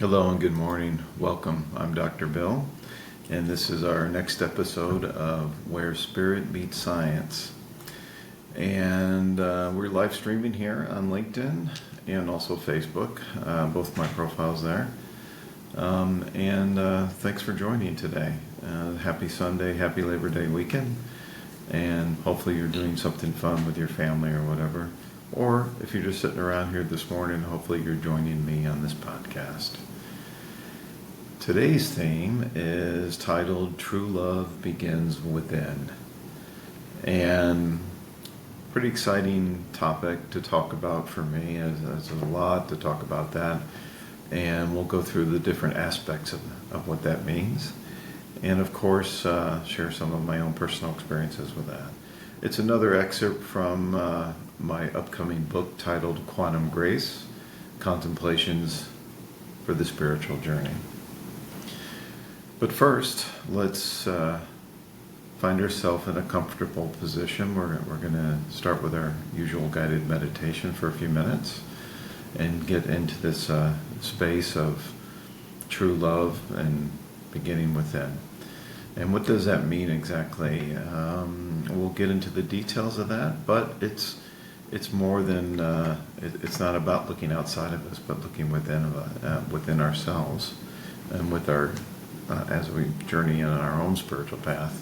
Hello and good morning. Welcome. I'm Dr. Bill, and this is our next episode of Where Spirit Meets Science. And we're live streaming here on LinkedIn and also Facebook, both my profiles there. Thanks for joining today. Happy Sunday, happy Labor Day weekend, and hopefully you're doing something fun with your family or whatever. Or if you're just sitting around here this morning, hopefully you're joining me on this podcast. Today's theme is titled True Love Begins Within. And pretty exciting topic to talk about for me. There's a lot to talk about that. And we'll go through the different aspects of what that means. And of course, share some of my own personal experiences with that. It's another excerpt from my upcoming book titled Quantum Grace, Contemplations for the Spiritual Journey. But first, let's find ourselves in a comfortable position. We're going to start with our usual guided meditation for a few minutes and get into this space of true love and beginning within. And what does that mean exactly? We'll get into the details of that, but it's more than it's not about looking outside of us, but looking within ourselves, and with our as we journey on our own spiritual path,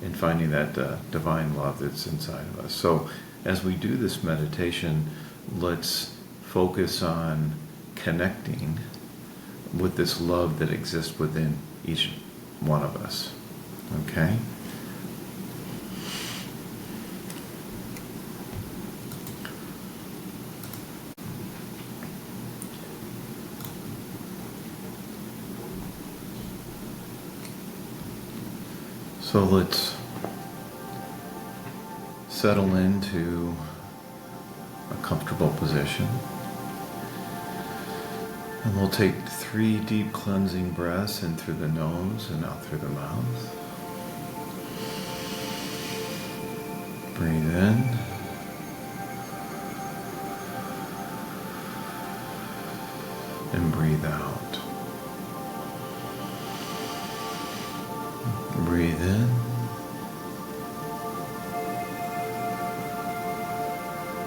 and finding that divine love that's inside of us. So, as we do this meditation, let's focus on connecting with this love that exists within each one of us. Okay? So let's settle into a comfortable position. And we'll take 3 deep cleansing breaths in through the nose and out through the mouth. Breathe in. And breathe out. Breathe in.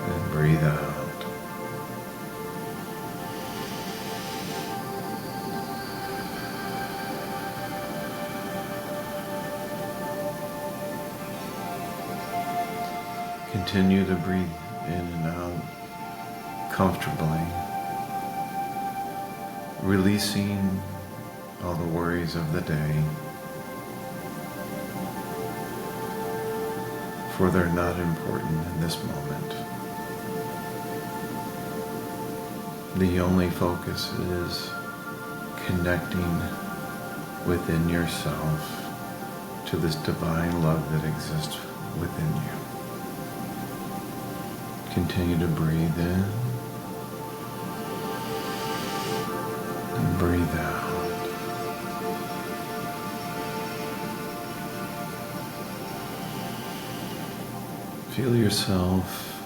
And breathe out. Continue to breathe in and out comfortably, releasing all the worries of the day, for they're not important in this moment. The only focus is connecting within yourself to this divine love that exists within you. Continue to breathe in and breathe out. Feel yourself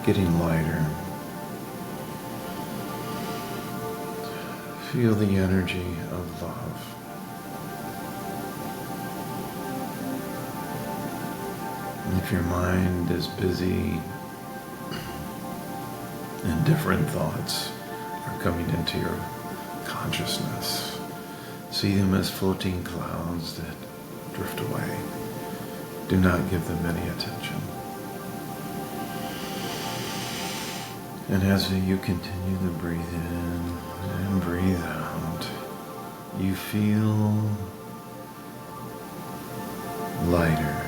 getting lighter. Feel the energy of love. And if your mind is busy and different thoughts are coming into your consciousness, see them as floating clouds that drift away. Do not give them any attention. And as you continue to breathe in and breathe out, you feel lighter.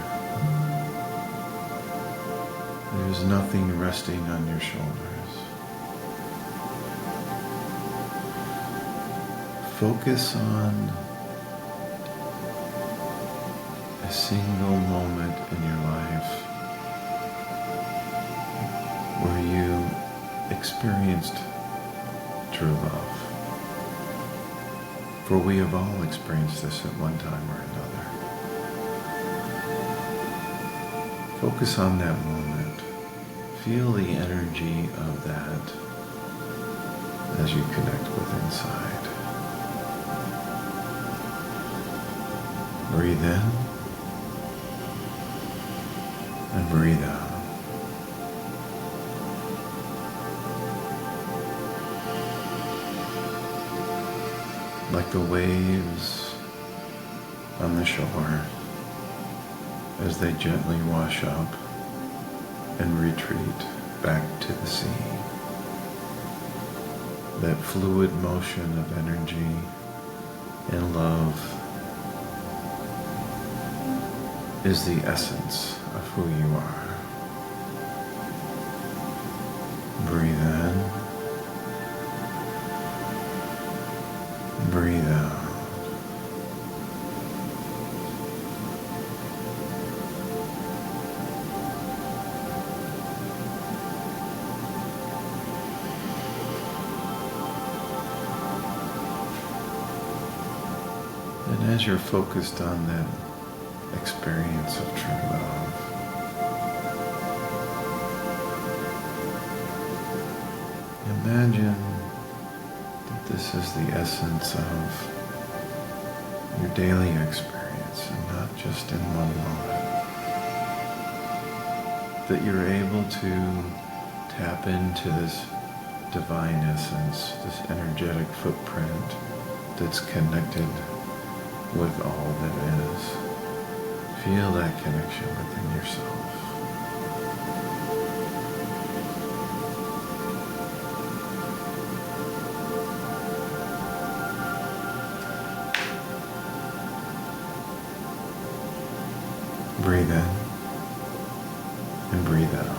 There's nothing resting on your shoulders. Focus on a single moment in your life where you experienced true love. For we have all experienced this at one time or another. Focus on that moment. Feel the energy of that as you connect with inside. Breathe in and breathe out. Like the waves on the shore as they gently wash up and retreat back to the sea. That fluid motion of energy and love is the essence of who you are. Breathe in, breathe out. And as you're focused on that experience of true love, imagine that this is the essence of your daily experience and not just in one moment. That you're able to tap into this divine essence, this energetic footprint that's connected with all that is. Feel that connection within yourself. Breathe in and breathe out.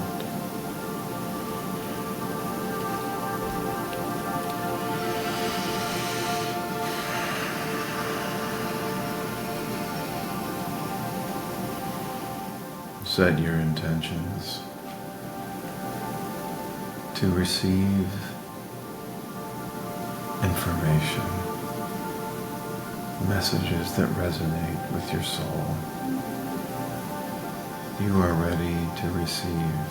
Set your intentions to receive information, messages that resonate with your soul. You are ready to receive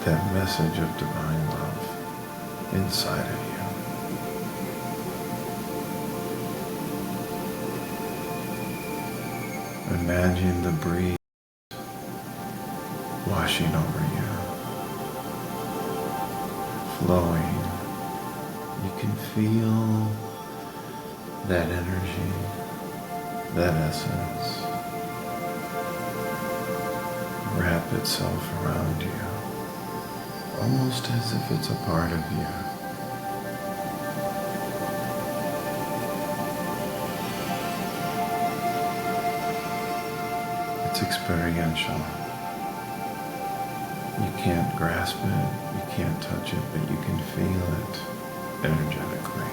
that message of divine love inside of you. Imagine the breeze washing over you, flowing. You can feel that energy, that essence wrap itself around you, almost as if it's a part of you. It's experiential. You can't grasp it, you can't touch it, but you can feel it energetically.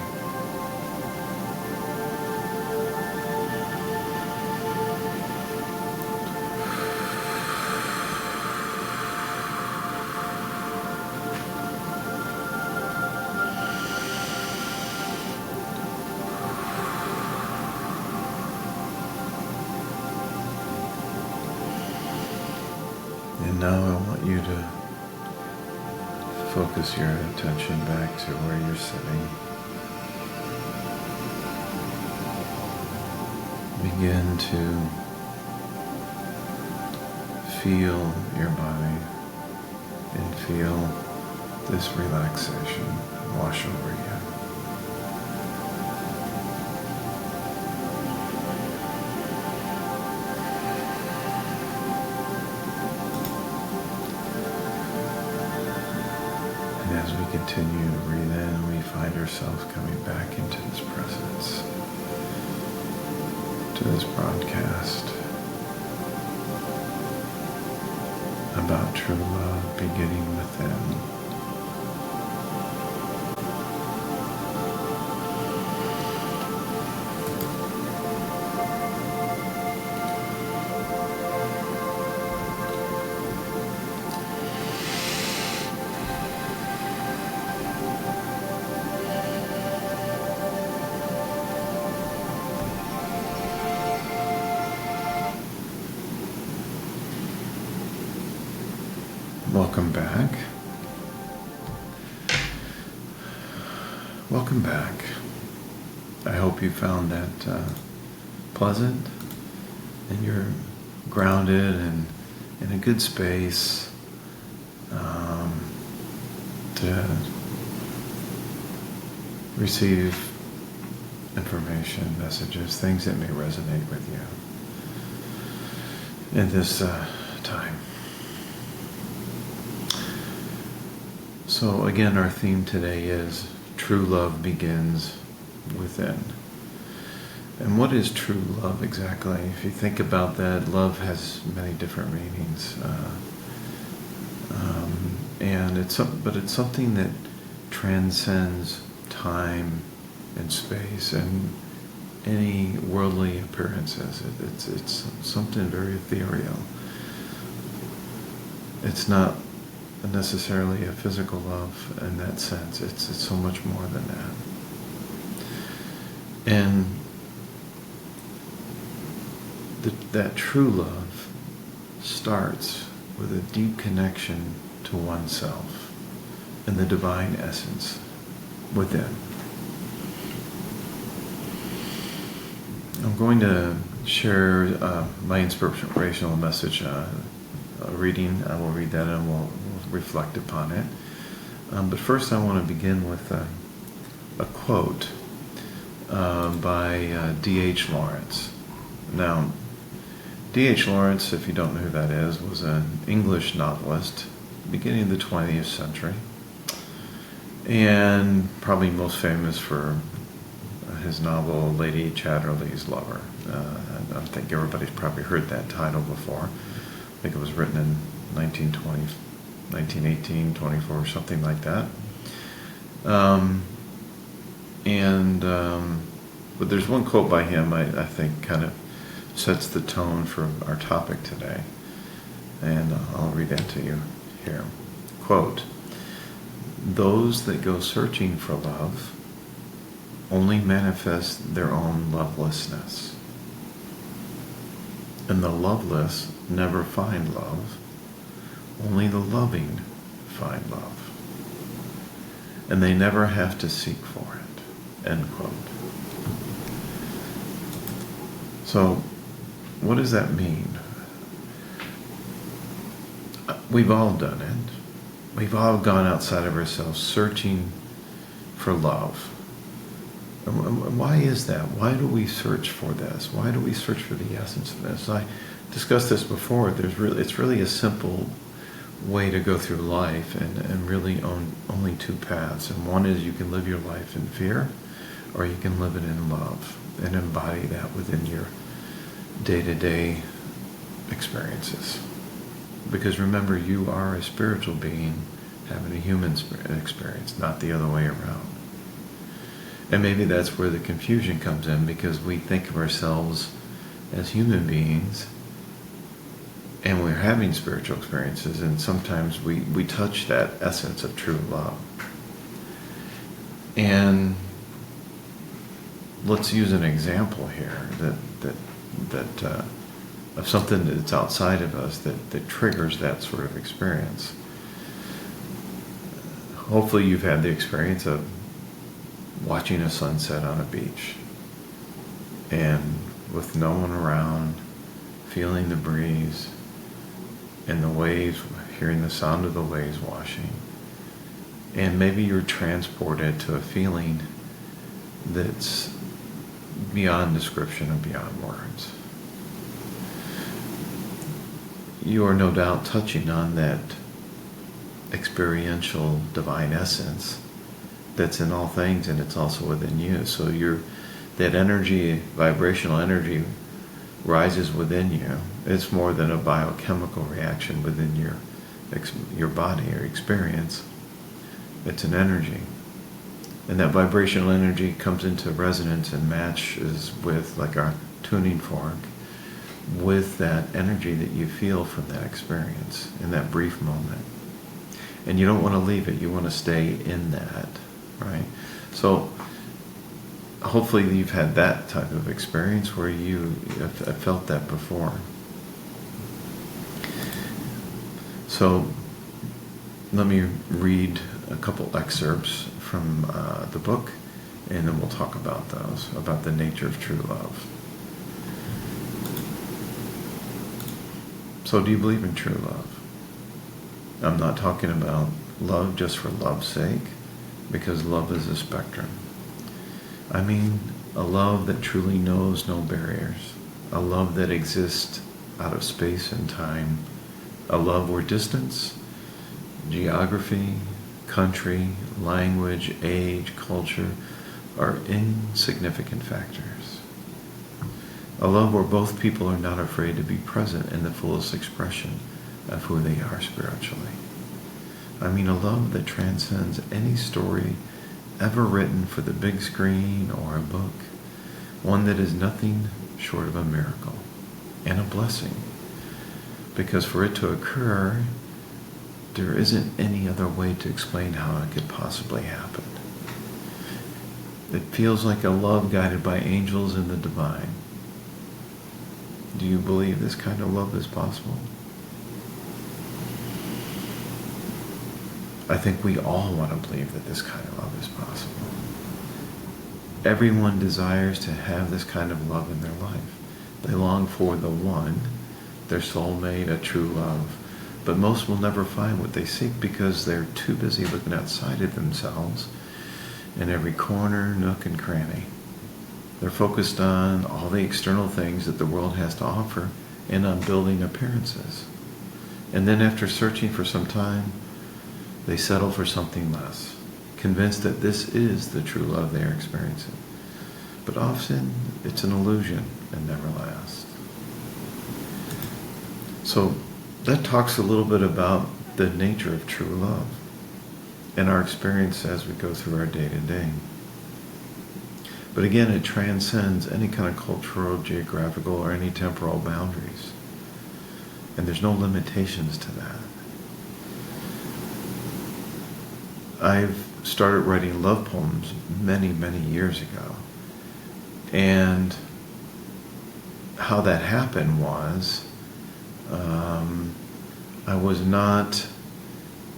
And now I want you to focus your attention back to where you're sitting. Begin to feel your body and feel this relaxation wash over you. As we continue to breathe in, we find ourselves coming back into this presence, to this broadcast about true love beginning within. Welcome back. Welcome back. I hope you found that pleasant and you're grounded and in a good space to receive information, messages, things that may resonate with you in this time. So again, our theme today is true love begins within. And what is true love exactly? If you think about that, love has many different meanings. But it's something that transcends time and space and any worldly appearances. It's something very ethereal. It's not necessarily a physical love in that sense. It's so much more than that. And that true love starts with a deep connection to oneself and the divine essence within. I'm going to share my inspirational message reading. I will read that and we'll reflect upon it. But first I want to begin with a quote by D.H. Lawrence. Now, D.H. Lawrence, if you don't know who that is, was an English novelist beginning of the 20th century, and probably most famous for his novel Lady Chatterley's Lover. I think everybody's probably heard that title before. I think it was written in 1918, 24, something like that. But there's one quote by him I think kind of sets the tone for our topic today. And I'll read that to you here. Quote, "Those that go searching for love only manifest their own lovelessness. And the loveless never find love. Only the loving find love. And they never have to seek for it." End quote. So, what does that mean? We've all done it. We've all gone outside of ourselves searching for love. And why is that? Why do we search for this? Why do we search for the essence of this? I discussed this before. It's really a simple way to go through life and really only two paths. And one is you can live your life in fear, or you can live it in love and embody that within your day-to-day experiences. Because remember, you are a spiritual being having a human experience, not the other way around. And maybe that's where the confusion comes in, because we think of ourselves as human beings and we're having spiritual experiences, and sometimes we touch that essence of true love. And let's use an example here that of something that's outside of us that triggers that sort of experience. Hopefully you've had the experience of watching a sunset on a beach, and with no one around, feeling the breeze and the waves, hearing the sound of the waves washing. And maybe you're transported to a feeling that's beyond description and beyond words. You are no doubt touching on that experiential divine essence that's in all things, and it's also within you. So that energy, vibrational energy, rises within you. It's more than a biochemical reaction within your body or experience. It's an energy. And that vibrational energy comes into resonance and matches with, like our tuning fork, with that energy that you feel from that experience in that brief moment. And you don't want to leave it. You want to stay in that, right? So hopefully you've had that type of experience where you have felt that before. So let me read a couple excerpts from the book and then we'll talk about those, about the nature of true love. So do you believe in true love? I'm not talking about love just for love's sake, because love is a spectrum. I mean a love that truly knows no barriers, a love that exists out of space and time, a love where distance, geography, country, language, age, culture are insignificant factors. A love where both people are not afraid to be present in the fullest expression of who they are spiritually. I mean a love that transcends any story ever written for the big screen or a book. One that is nothing short of a miracle and a blessing. Because for it to occur, there isn't any other way to explain how it could possibly happen. It feels like a love guided by angels in the divine. Do you believe this kind of love is possible? I think we all want to believe that this kind of love is possible. Everyone desires to have this kind of love in their life. They long for the one, their soulmate, a true love. But most will never find what they seek because they're too busy looking outside of themselves in every corner, nook, and cranny. They're focused on all the external things that the world has to offer and on building appearances. And then after searching for some time, they settle for something less, convinced that this is the true love they are experiencing. But often it's an illusion and never lasts. So that talks a little bit about the nature of true love and our experience as we go through our day-to-day. But again, it transcends any kind of cultural, geographical, or any temporal boundaries. And there's no limitations to that. I've started writing love poems many, many years ago. And how that happened was, I was not,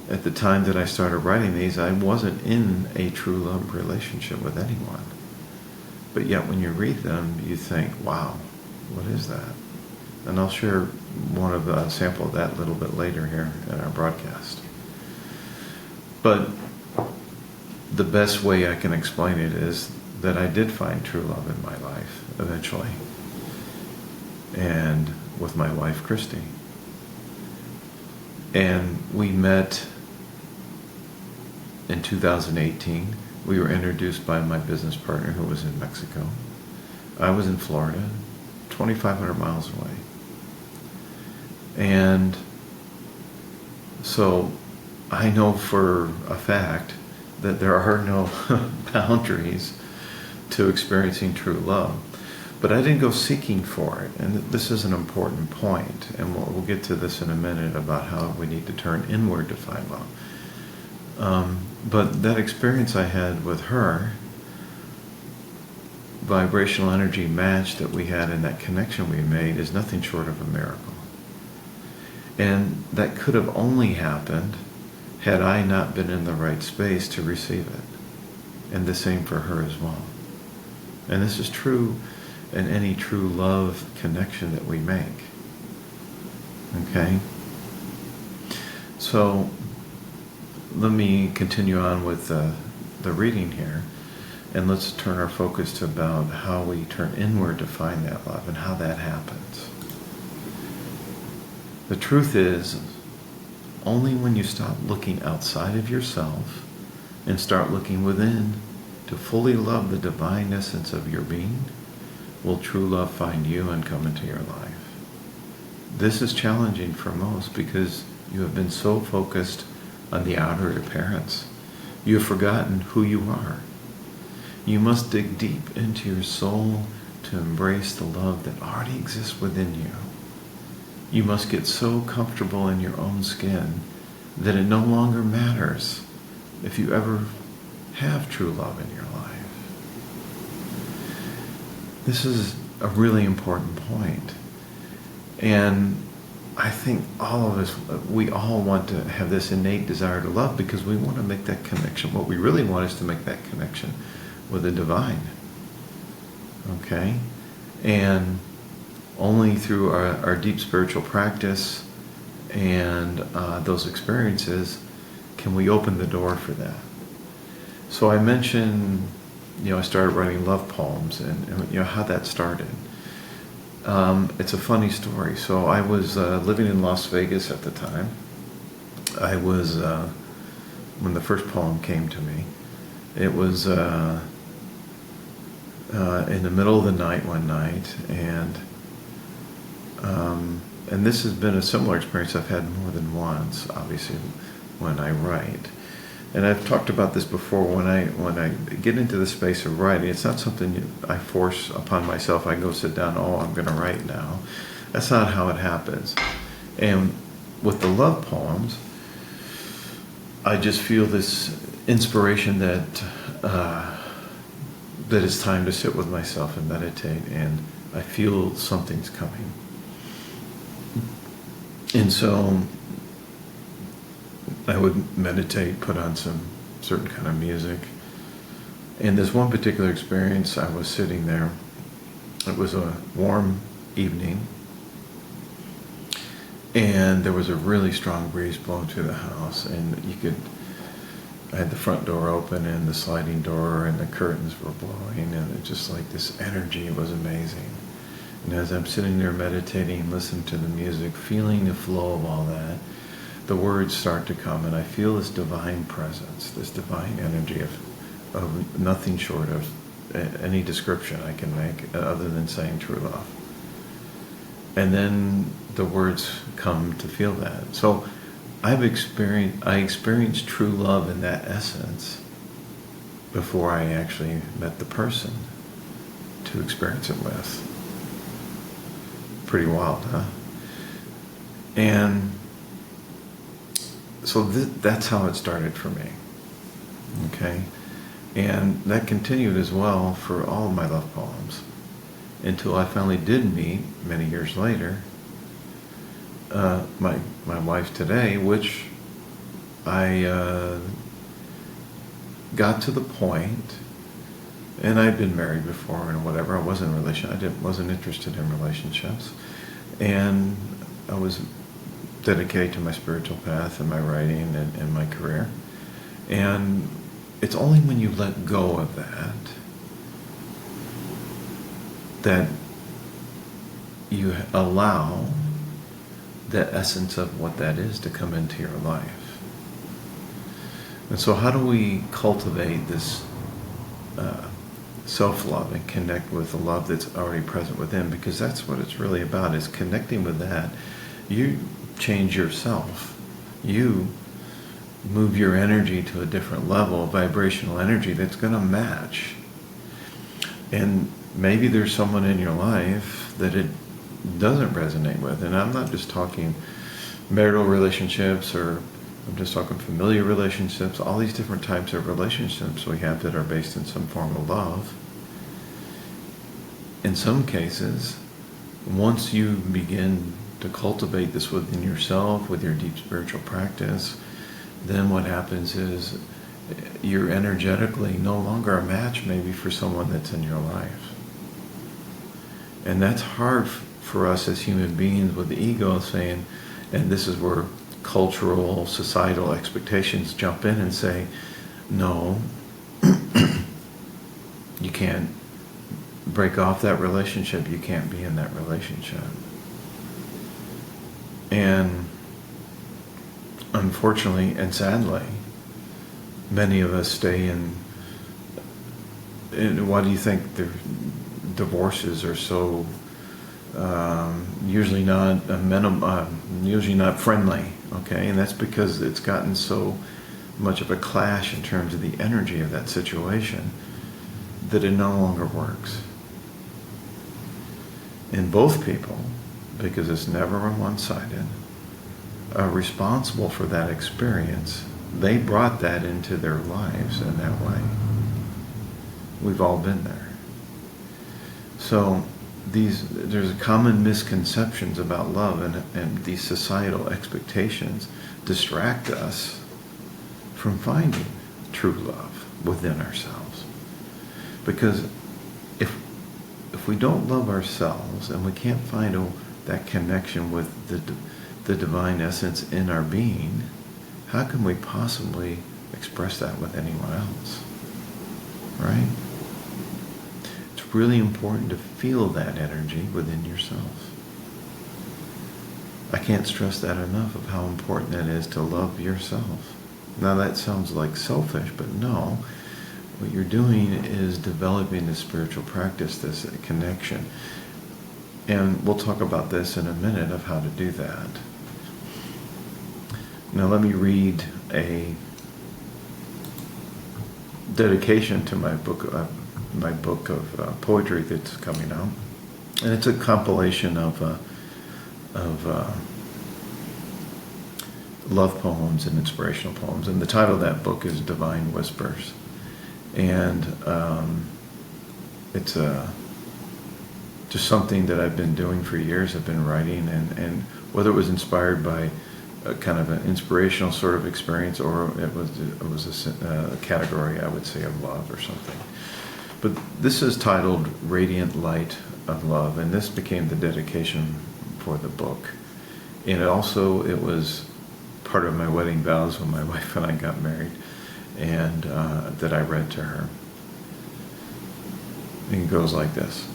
at the time that I started writing these, I wasn't in a true love relationship with anyone. But yet when you read them, you think, wow, what is that? And I'll share one of a sample of that a little bit later here in our broadcast. But the best way I can explain it is that I did find true love in my life eventually. And with my wife, Christy. And we met in 2018. We were introduced by my business partner who was in Mexico. I was in Florida, 2,500 miles away. And so I know for a fact that there are no boundaries to experiencing true love. But I didn't go seeking for it, and this is an important point, and we'll get to this in a minute about how we need to turn inward to find love. But that experience I had with her, vibrational energy match that we had and that connection we made is nothing short of a miracle. And that could have only happened had I not been in the right space to receive it. And the same for her as well. And this is true in any true love connection that we make. Okay? So let me continue on with the reading here, and let's turn our focus to about how we turn inward to find that love and how that happens. The truth is, only when you stop looking outside of yourself and start looking within to fully love the divine essence of your being will true love find you and come into your life. This is challenging for most because you have been so focused on the outer appearance. You have forgotten who you are. You must dig deep into your soul to embrace the love that already exists within you. You must get so comfortable in your own skin that it no longer matters if you ever have true love in your life. This is a really important point. And I think all of us, we all want to have this innate desire to love because we want to make that connection. What we really want is to make that connection with the divine. Okay? And only through our deep spiritual practice and those experiences can we open the door for that. So I mentioned, I started writing love poems and how that started. It's a funny story. So I was living in Las Vegas at the time. I was, when the first poem came to me, it was in the middle of the night one night, and this has been a similar experience I've had more than once, obviously, when I write. And I've talked about this before. When I get into the space of writing, it's not something I force upon myself. I go sit down, I'm going to write now. That's not how it happens. And with the love poems, I just feel this inspiration that it's time to sit with myself and meditate, and I feel something's coming. And so I would meditate, put on some certain kind of music. And this one particular experience, I was sitting there. It was a warm evening, and there was a really strong breeze blowing through the house, and I had the front door open and the sliding door, and the curtains were blowing, and it just like this energy was amazing. And as I'm sitting there meditating, listening to the music, feeling the flow of all that, the words start to come, and I feel this divine presence, this divine energy of nothing short of any description I can make other than saying true love. And then the words come to feel that. So I experienced true love in that essence before I actually met the person to experience it with. Pretty wild, huh? And so that's how it started for me. Okay? And that continued as well for all of my love poems until I finally did meet, many years later, my wife today, which I got to the point, and I'd been married before and whatever. I wasn't interested in relationships, and I was dedicated to my spiritual path and my writing and my career. And it's only when you let go of that you allow the essence of what that is to come into your life. And so how do we cultivate this self-love and connect with the love that's already present within? Because that's what it's really about, is connecting with that. You change yourself. You move your energy to a different level, vibrational energy that's going to match. And maybe there's someone in your life that it doesn't resonate with. And I'm not just talking marital relationships, or I'm just talking familiar relationships, all these different types of relationships we have that are based in some form of love. In some cases, once you begin to cultivate this within yourself, with your deep spiritual practice, then what happens is you're energetically no longer a match maybe for someone that's in your life. And that's hard for us as human beings with the ego saying, and this is where cultural, societal expectations jump in and say, no, you can't break off that relationship, you can't be in that relationship. And unfortunately and sadly, many of us stay in why do you think the divorces are so usually not usually not friendly? Okay, and that's because it's gotten so much of a clash in terms of the energy of that situation that it no longer works. And both people, because it's never one-sided, are responsible for that experience. They brought that into their lives in that way. We've all been there. So there's common misconceptions about love, and these societal expectations distract us from finding true love within ourselves. Because if we don't love ourselves and we can't find that connection with the divine essence in our being, how can we possibly express that with anyone else? Right? It's really important to feel that energy within yourself. I can't stress that enough of how important it is to love yourself. Now that sounds like selfish, but no. What you're doing is developing this spiritual practice, this connection. And we'll talk about this in a minute of how to do that. Now let me read a dedication to my book of poetry that's coming out. And it's a compilation of love poems and inspirational poems. And the title of that book is Divine Whispers. And it's just something that I've been doing for years. I've been writing, and whether it was inspired by a kind of an inspirational sort of experience, or it was a category, I would say, of love or something. But this is titled Radiant Light of Love, and this became the dedication for the book. And it was part of my wedding vows when my wife and I got married, and that I read to her. And it goes like this.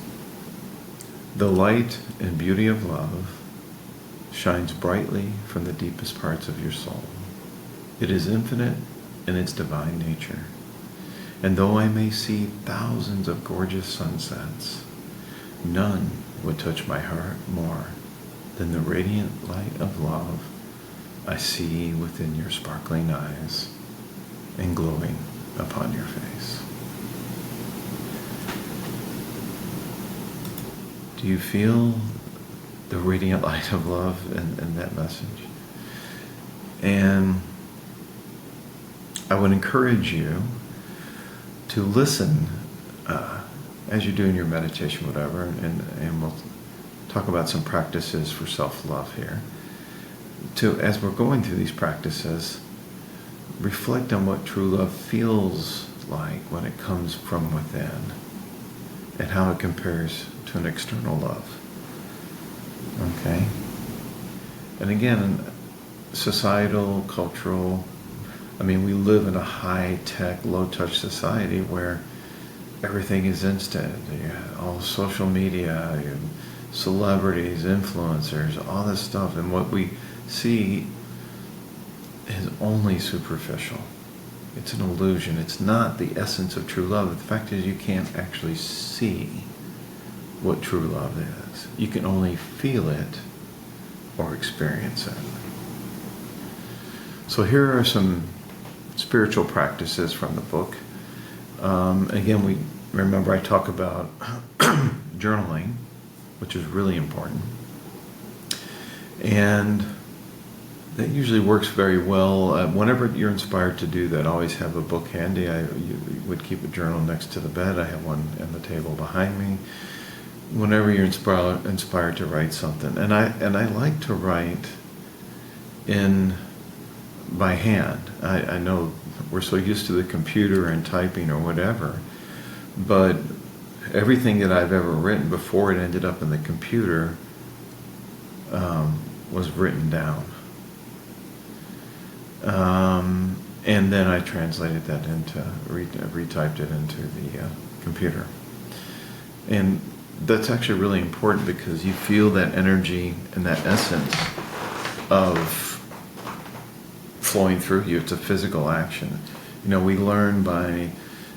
The light and beauty of love shines brightly from the deepest parts of your soul. It is infinite in its divine nature. And though I may see thousands of gorgeous sunsets, none would touch my heart more than the radiant light of love I see within your sparkling eyes and glowing upon your face. Do you feel the radiant light of love in that message? And I would encourage you to listen as you're doing your meditation, whatever, and we'll talk about some practices for self-love here. As we're going through these practices, reflect on what true love feels like when it comes from within, and how it compares to an external love. Okay? And again, societal, cultural, we live in a high-tech, low-touch society where everything is instant. All social media, celebrities, influencers, all this stuff. And what we see is only superficial. It's an illusion. It's not the essence of true love. The fact is, you can't actually see what true love is. You can only feel it or experience it. So here are some spiritual practices from the book. Again, remember I talk about journaling, which is really important. And that usually works very well. Whenever you're inspired to do that, always have a book handy. You would keep a journal next to the bed. I have one on the table behind me. Whenever you're inspired to write something. And I like to write by hand. I know we're so used to the computer and typing or whatever, but everything that I've ever written before it ended up in the computer was written down. And then I translated that retyped it into the computer. And that's actually really important because you feel that energy and that essence of flowing through you. It's a physical action. We learn by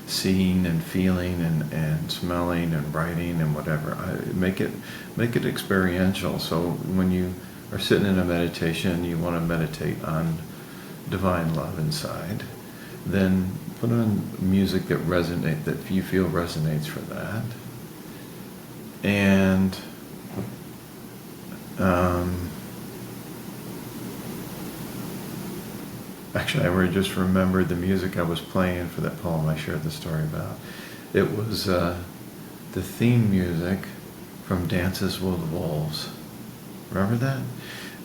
seeing and feeling and smelling and writing and whatever. Make it experiential. So when you are sitting in a meditation, you want to meditate on divine love inside, then put on music that you feel resonates for that. And actually, I just remembered the music I was playing for that poem I shared the story about. It was the theme music from Dances with Wolves. Remember that?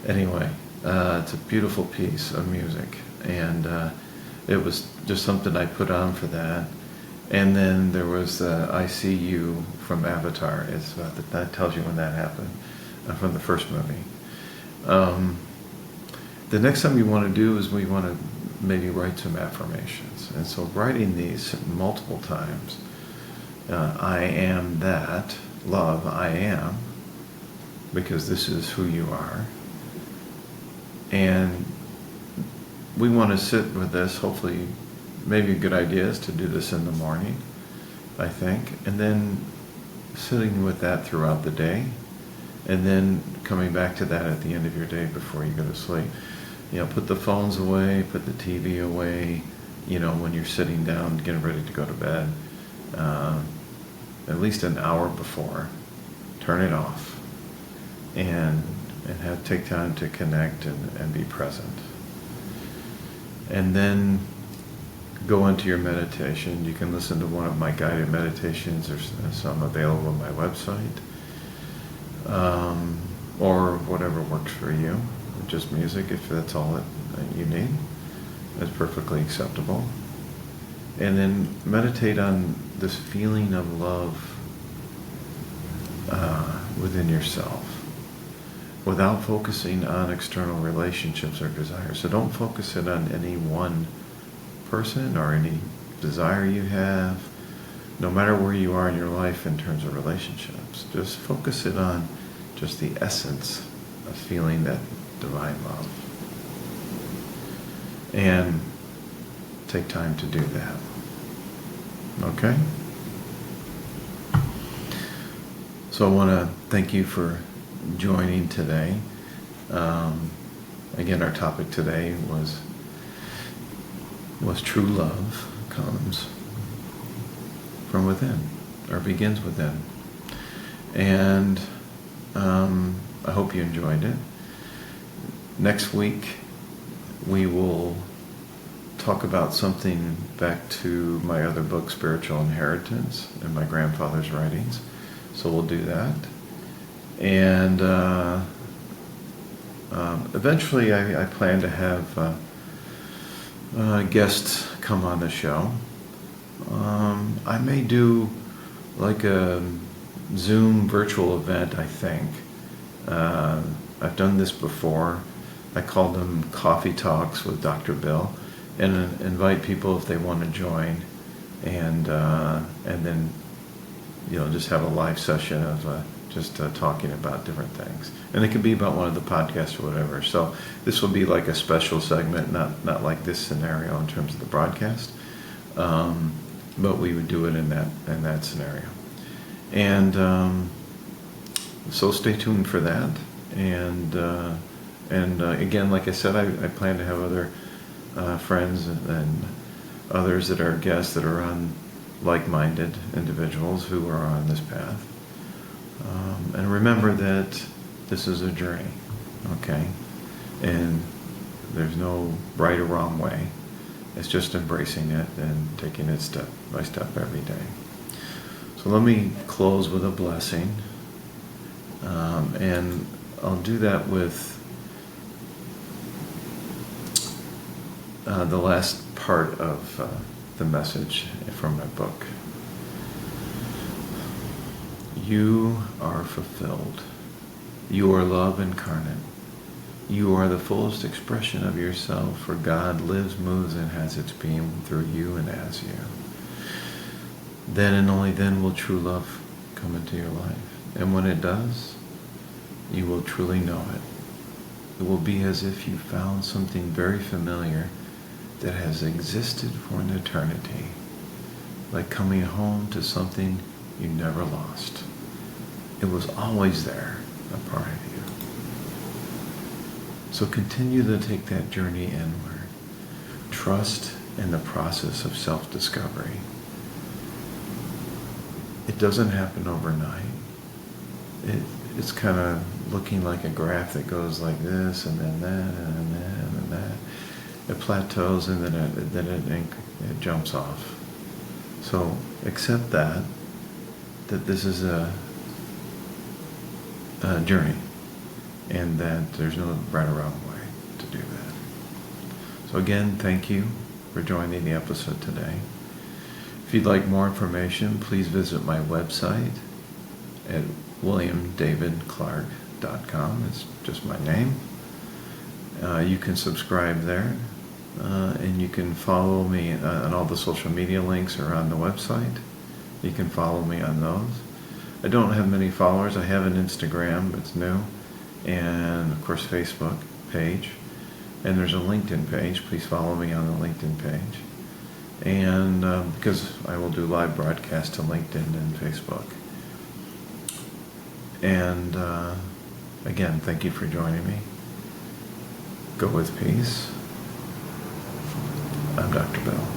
Anyway, it's a beautiful piece of music, and it was just something I put on for that. And then there was I See You from Avatar. That tells you when that happened, from the first movie. The next time you want to do is we want to maybe write some affirmations. And so writing these multiple times, I am that, love, I am, because this is who you are. And we want to sit with this, hopefully, maybe a good idea is to do this in the morning, I think, and then sitting with that throughout the day, and then coming back to that at the end of your day before you go to sleep. Put the phones away, put the TV away, when you're sitting down getting ready to go to bed, at least an hour before. Turn it off and take time to connect and be present. And then go into your meditation. You can listen to one of my guided meditations. There's some available on my website, or whatever works for you. Just music, if that's all that you need. That's perfectly acceptable. And then meditate on this feeling of love within yourself, without focusing on external relationships or desires. So don't focus it on any one person or any desire you have, no matter where you are in your life in terms of relationships. Just focus it on just the essence of feeling that divine love. And take time to do that. Okay? So I want to thank you for joining today. Again, our topic today was true love comes from within, or begins within. And I hope you enjoyed it. Next week, we will talk about something back to my other book, Spiritual Inheritance, and my grandfather's writings. So we'll do that. And eventually, I plan to have guests come on the show. I may do like a Zoom virtual event, I think. I've done this before. I call them Coffee Talks with Dr. Bill, and invite people if they want to join, and then just have a live session of just talking about different things, and it could be about one of the podcasts or whatever. So this will be like a special segment, not like this scenario in terms of the broadcast, but we would do it in that scenario, and so stay tuned for that, and again, like I said, I plan to have other friends and others that are guests that are on like-minded individuals who are on this path. And remember that this is a journey, okay? And there's no right or wrong way. It's just embracing it and taking it step by step every day. So let me close with a blessing. And I'll do that with the last part of the message from my book. You are fulfilled. You are love incarnate. You are the fullest expression of yourself, for God lives, moves, and has its being through you and as you. Then and only then will true love come into your life. And when it does, you will truly know it. It will be as if you found something very familiar that has existed for an eternity, like coming home to something you never lost. It was always there, a part of you. So continue to take that journey inward. Trust in the process of self-discovery. It doesn't happen overnight. It's kind of looking like a graph that goes like this, and then that, and that, and that. It plateaus, and then it jumps off. So accept that this is a journey, and that there's no right or wrong way to do that. So again, thank you for joining the episode today. If you'd like more information, please visit my website at williamdavidclark.com. It's just my name. You can subscribe there, and you can follow me on all the social media links are on the website. You can follow me on those. I don't have many followers. I have an Instagram, it's new, and of course Facebook page. And there's a LinkedIn page. Please follow me on the LinkedIn page. And because I will do live broadcasts to LinkedIn and Facebook. And again, thank you for joining me. Go with peace. I'm Dr. Bill.